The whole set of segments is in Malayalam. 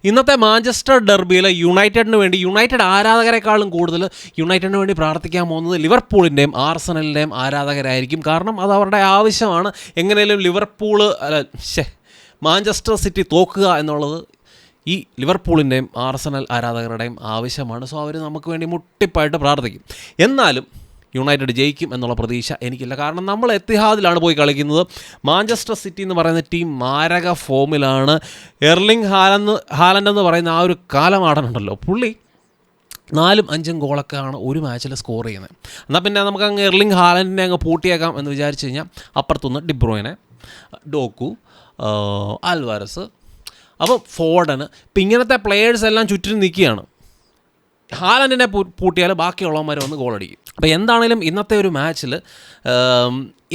ഇന്നത്തെ മാഞ്ചസ്റ്റർ ഡെർബിയിൽ യുണൈറ്റഡിന് വേണ്ടി യുണൈറ്റഡ് ആരാധകരെക്കാളും കൂടുതൽ യുണൈറ്റഡിന് വേണ്ടി പ്രാർത്ഥിക്കാൻ പോകുന്നത് ലിവർപൂളിൻ്റെയും ആർസണലിൻ്റെയും ആരാധകരായിരിക്കും. കാരണം അത് അവരുടെ ആവശ്യമാണ്. എങ്ങനെയും മാഞ്ചസ്റ്റർ സിറ്റി തോക്കുക എന്നുള്ളത് ഈ ലിവർപൂളിൻ്റെയും ആർസണൽ ആരാധകരുടെയും ആവശ്യമാണ്. സോ അവർ നമുക്ക് വേണ്ടി മുട്ടിപ്പായിട്ട് പ്രാർത്ഥിക്കും. എന്നാലും യുണൈറ്റഡ് ജയിക്കും എന്നുള്ള പ്രതീക്ഷ എനിക്കില്ല. കാരണം നമ്മൾ എത്തിഹാദിലാണ് പോയി കളിക്കുന്നത്. മാഞ്ചസ്റ്റർ സിറ്റി എന്ന് പറയുന്ന ടീം മാരക ഫോമിലാണ്. എർലിംഗ് ഹാലൻഡ് എന്ന് പറയുന്ന ആ ഒരു കാലമാടനുണ്ടല്ലോ, പുള്ളി 4-5 ഗോളൊക്കെയാണ് ഒരു മാച്ചിൽ സ്കോർ ചെയ്യുന്നത്. എന്നാൽ പിന്നെ നമുക്ക് അങ്ങ് എർലിംഗ് ഹാലൻഡിനെ അങ്ങ് പൂട്ടിയേക്കാം എന്ന് വിചാരിച്ച് കഴിഞ്ഞാൽ അപ്പുറത്തുനിന്ന് ഡിബ്രോയിനെ, ഡോക്കു, ആൽവാരസ്, അപ്പോൾ ഫോർഡന്, ഇപ്പം ഇങ്ങനത്തെ പ്ലെയേഴ്സ് എല്ലാം ചുറ്റിനും നിൽക്കുകയാണ്. ഹാലൻഡിനെ പൂട്ടിയാൽ ബാക്കിയുള്ളവന്മാർ വന്ന് ഗോളടിക്കും. അപ്പോൾ എന്താണേലും ഇന്നത്തെ ഒരു മാച്ചിൽ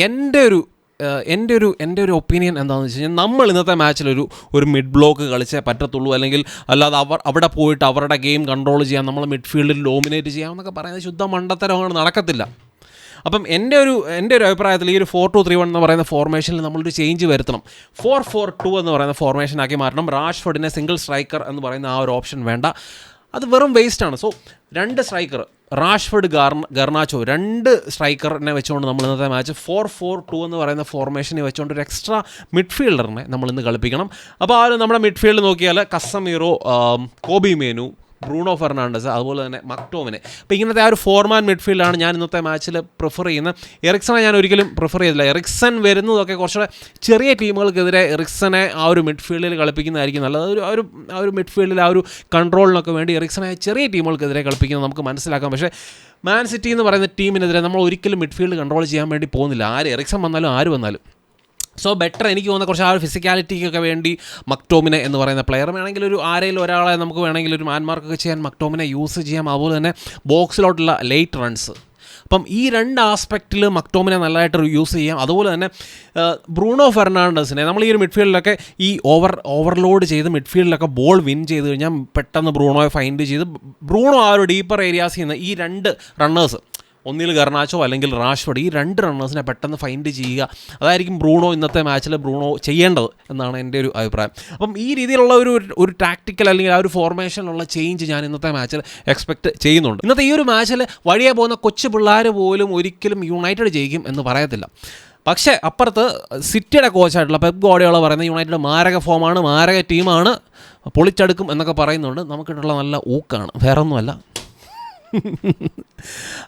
എൻ്റെ ഒരു ഒപ്പീനിയൻ എന്താണെന്ന് വെച്ച് കഴിഞ്ഞാൽ, നമ്മൾ ഇന്നത്തെ മാച്ചിൽ ഒരു മിഡ് ബ്ലോക്ക് കളിച്ചേ പറ്റത്തുള്ളൂ. അല്ലെങ്കിൽ അല്ലാതെ അവിടെ പോയിട്ട് അവരുടെ ഗെയിം കൺട്രോൾ ചെയ്യാൻ, നമ്മൾ മിഡ്ഫീൽഡിൽ ഡോമിനേറ്റ് ചെയ്യാമെന്നൊക്കെ പറയുന്നത് ശുദ്ധ മണ്ടത്തരമാണ്, നടക്കത്തില്ല. അപ്പം എൻ്റെ ഒരു അഭിപ്രായത്തിൽ ഈ ഒരു 4-2-3-1 എന്ന് പറയുന്ന ഫോർമേഷനിൽ നമ്മളൊരു ചേഞ്ച് വരുത്തണം. 4-4-2 എന്ന് പറയുന്ന ഫോർമേഷനാക്കി മാറ്റണം. റാഷ്ഫോർഡിനെ സിംഗിൾ സ്ട്രൈക്കർ എന്ന് പറയുന്ന ആ ഒരു ഓപ്ഷൻ വേണ്ട, അത് വെറും വേസ്റ്റാണ്. സോ 2 സ്ട്രൈക്കർ, റാഷ്ഫോർഡ്, ഗർനാച്ചോ, 2 സ്ട്രൈക്കറിനെ വെച്ചുകൊണ്ട് നമ്മൾ ഇന്നത്തെ മാച്ച് 4-4-2 എന്ന് പറയുന്ന ഫോർമേഷനെ വെച്ചുകൊണ്ട് ഒരു എക്സ്ട്രാ മിഡ്ഫീൽഡറിനെ നമ്മളിന്ന് കളിപ്പിക്കണം. അപ്പോൾ ആ നമ്മുടെ മിഡ്ഫീൽഡ് നോക്കിയാൽ കസമീറോ, കോബി മേനു, ബ്രൂണോ ഫെർണാണ്ടസ്, അതുപോലെ തന്നെ മക്ടോമിനെ. അപ്പോൾ ഇങ്ങനത്തെ ആ ഒരു ഫോർമാൻ മിഡ്ഫീൽഡാണ് ഞാൻ ഇന്നത്തെ മാച്ചിൽ പ്രിഫർ ചെയ്യുന്നത്. എറിക്സനെ ഞാൻ ഒരിക്കലും പ്രിഫർ ചെയ്തില്ല. എറിക്സൺ വരുന്നതൊക്കെ കുറച്ചുകൂടെ ചെറിയ ടീമുകൾക്കെതിരെ എറിക്സനെ ആ ഒരു മിഡ്ഫീൽഡിൽ കളിപ്പിക്കുന്നതായിരിക്കും നല്ലത്. ആ ഒരു മിഡ്ഫീൽഡിൽ ആ ഒരു കൺട്രോളിനൊക്കെ വേണ്ടി എറിക്സനെ ചെറിയ ടീമുകൾക്കെതിരെ കളിപ്പിക്കുന്നത് നമുക്ക് മനസ്സിലാക്കാം. പക്ഷേ മാൻ സിറ്റി എന്ന് പറയുന്ന ടീമിനെതിരെ നമ്മൾ ഒരിക്കലും മിഡ്ഫീൽഡ് കൺട്രോൾ ചെയ്യാൻ വേണ്ടി പോകുന്നില്ല. എറിക്സൺ വന്നാലും ആര് വന്നാലും. സോ ബെറ്റർ എനിക്ക് തോന്നുന്ന കുറച്ച് ആ ഒരു ഫിസിക്കാലിറ്റിക്കൊക്കെ വേണ്ടി മക്ടോമിനെ എന്ന് പറയുന്ന പ്ലെയർ വേണമെങ്കിൽ ഒരാളെ നമുക്ക് വേണമെങ്കിൽ ഒരു മാൻമാർക്കൊക്കെ ചെയ്യാൻ മക്ടോമിനെ യൂസ് ചെയ്യാം. അതുപോലെ തന്നെ ബോക്സിലോട്ടുള്ള ലേറ്റ് റൺസ്. അപ്പം ഈ 2 ആസ്പെക്റ്റിൽ മക്ടോമിനെ നല്ലതായിട്ട് യൂസ് ചെയ്യാം. അതുപോലെ തന്നെ ബ്രൂണോ ഫെർണാണ്ടസിനെ നമ്മൾ ഈ ഒരു മിഡ്ഫീൽഡിലൊക്കെ ഈ ഓവർലോഡ് ചെയ്ത് മിഡ്ഫീൽഡിലൊക്കെ ബോൾ വിൻ ചെയ്ത് കഴിഞ്ഞാൽ പെട്ടെന്ന് ബ്രൂണോയെ ഫൈൻഡ് ചെയ്ത് ബ്രൂണോ ആ ഒരു ഡീപ്പർ ഏരിയാസിൽ നിന്ന് ഈ 2 റണ്ണേഴ്സ്, ഒന്നിൽ ഗർനാച്ചോ അല്ലെങ്കിൽ റാഷ്ഫോർഡ്, ഈ 2 റണ്ണേഴ്സിനെ പെട്ടെന്ന് ഫൈൻഡ് ചെയ്യുക. അതായിരിക്കും ബ്രൂണോ ഇന്നത്തെ മാച്ചിൽ ചെയ്യേണ്ടത് എന്നാണ് എൻ്റെ ഒരു അഭിപ്രായം. അപ്പം ഈ രീതിയിലുള്ള ഒരു ടാക്ടിക്കൽ അല്ലെങ്കിൽ ആ ഒരു ഫോർമേഷനിലുള്ള ചേഞ്ച് ഞാൻ ഇന്നത്തെ മാച്ചിൽ എക്സ്പെക്റ്റ് ചെയ്യുന്നുണ്ട്. ഇന്നത്തെ ഈ ഒരു മാച്ചിൽ വഴിയെ പോകുന്ന കൊച്ചു പിള്ളേർ പോലും ഒരിക്കലും യുണൈറ്റഡ് ജയിക്കും എന്ന് പറയത്തില്ല. പക്ഷേ അപ്പുറത്ത് സിറ്റിയുടെ കോച്ചായിട്ടുള്ള പെപ് ഗാർഡിയോള പറയുന്ന യുണൈറ്റഡ് മാരക ഫോമാണ്, മാരക ടീമാണ്, പൊളിച്ചെടുക്കും എന്നൊക്കെ പറയുന്നുണ്ട്. നമുക്കിട്ടുള്ള നല്ല ഊക്കാണ്, വേറൊന്നുമല്ല.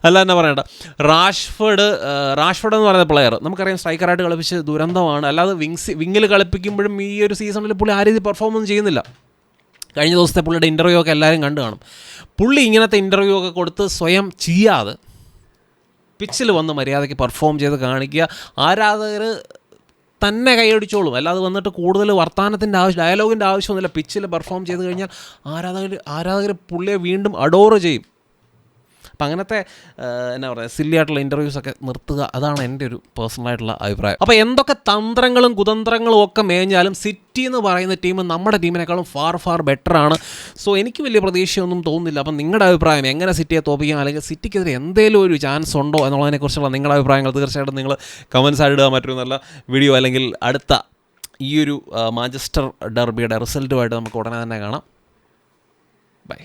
അല്ല എന്നാ പറയണ്ട, റാഷ്ഫോർഡ് എന്ന് പറയുന്ന പ്ലെയർ നമുക്കറിയാം സ്ട്രൈക്കറായിട്ട് കളിപ്പിച്ച് ദുരന്തമാണ്. അല്ലാതെ വിങ്ങിൽ കളിപ്പിക്കുമ്പോഴും ഈ ഒരു സീസണിൽ പുള്ളി ആ രീതി പെർഫോമൻസ് ചെയ്യുന്നില്ല. കഴിഞ്ഞ ദിവസത്തെ പുള്ളിയുടെ ഇൻ്റർവ്യൂ ഒക്കെ എല്ലാവരും കണ്ടു കാണും. പുള്ളി ഇങ്ങനത്തെ ഇൻ്റർവ്യൂ ഒക്കെ കൊടുത്ത് സ്വയം ചെയ്യാതെ പിച്ചിൽ വന്ന് മര്യാദയ്ക്ക് പെർഫോം ചെയ്ത് കാണിക്കുക. ആരാധകർ തന്നെ കൈയടിച്ചോളും. അല്ലാതെ വന്നിട്ട് കൂടുതൽ വർത്തമാനത്തിൻ്റെ ഡയലോഗിൻ്റെ ആവശ്യമൊന്നുമില്ല. പിച്ചിൽ പെർഫോം ചെയ്ത് കഴിഞ്ഞാൽ ആരാധകർ പുള്ളിയെ വീണ്ടും അഡോറ് ചെയ്യും. അപ്പം അങ്ങനത്തെ എന്നാ പറയുക, സില്ലിയായിട്ടുള്ള ഇൻ്റർവ്യൂസൊക്കെ നിർത്തുക. അതാണ് എൻ്റെ ഒരു പേഴ്സണലായിട്ടുള്ള അഭിപ്രായം. അപ്പോൾ എന്തൊക്കെ തന്ത്രങ്ങളും കുതന്ത്രങ്ങളും ഒക്കെ മേഞ്ഞാലും സിറ്റി എന്ന് പറയുന്ന ടീം നമ്മുടെ ടീമിനേക്കാളും ഫാർ ബെറ്ററാണ്. സോ എനിക്ക് വലിയ പ്രതീക്ഷയൊന്നും തോന്നുന്നില്ല. അപ്പം നിങ്ങളുടെ അഭിപ്രായം, എങ്ങനെ സിറ്റിയെ തോപ്പിക്കാം അല്ലെങ്കിൽ സിറ്റിക്കെതിരെ എന്തെങ്കിലും ഒരു ചാൻസ് ഉണ്ടോ എന്നുള്ളതിനെക്കുറിച്ചുള്ള നിങ്ങളുടെ അഭിപ്രായങ്ങൾ തീർച്ചയായിട്ടും നിങ്ങൾ കമൻസ് ആയിട്ട് ഇടുക. മറ്റൊരു നല്ല വീഡിയോ അല്ലെങ്കിൽ അടുത്ത ഈ ഒരു മാഞ്ചസ്റ്റർ ഡെർബിയുടെ റിസൾട്ടുമായിട്ട് നമുക്ക് ഉടനെ തന്നെ കാണാം. ബൈ.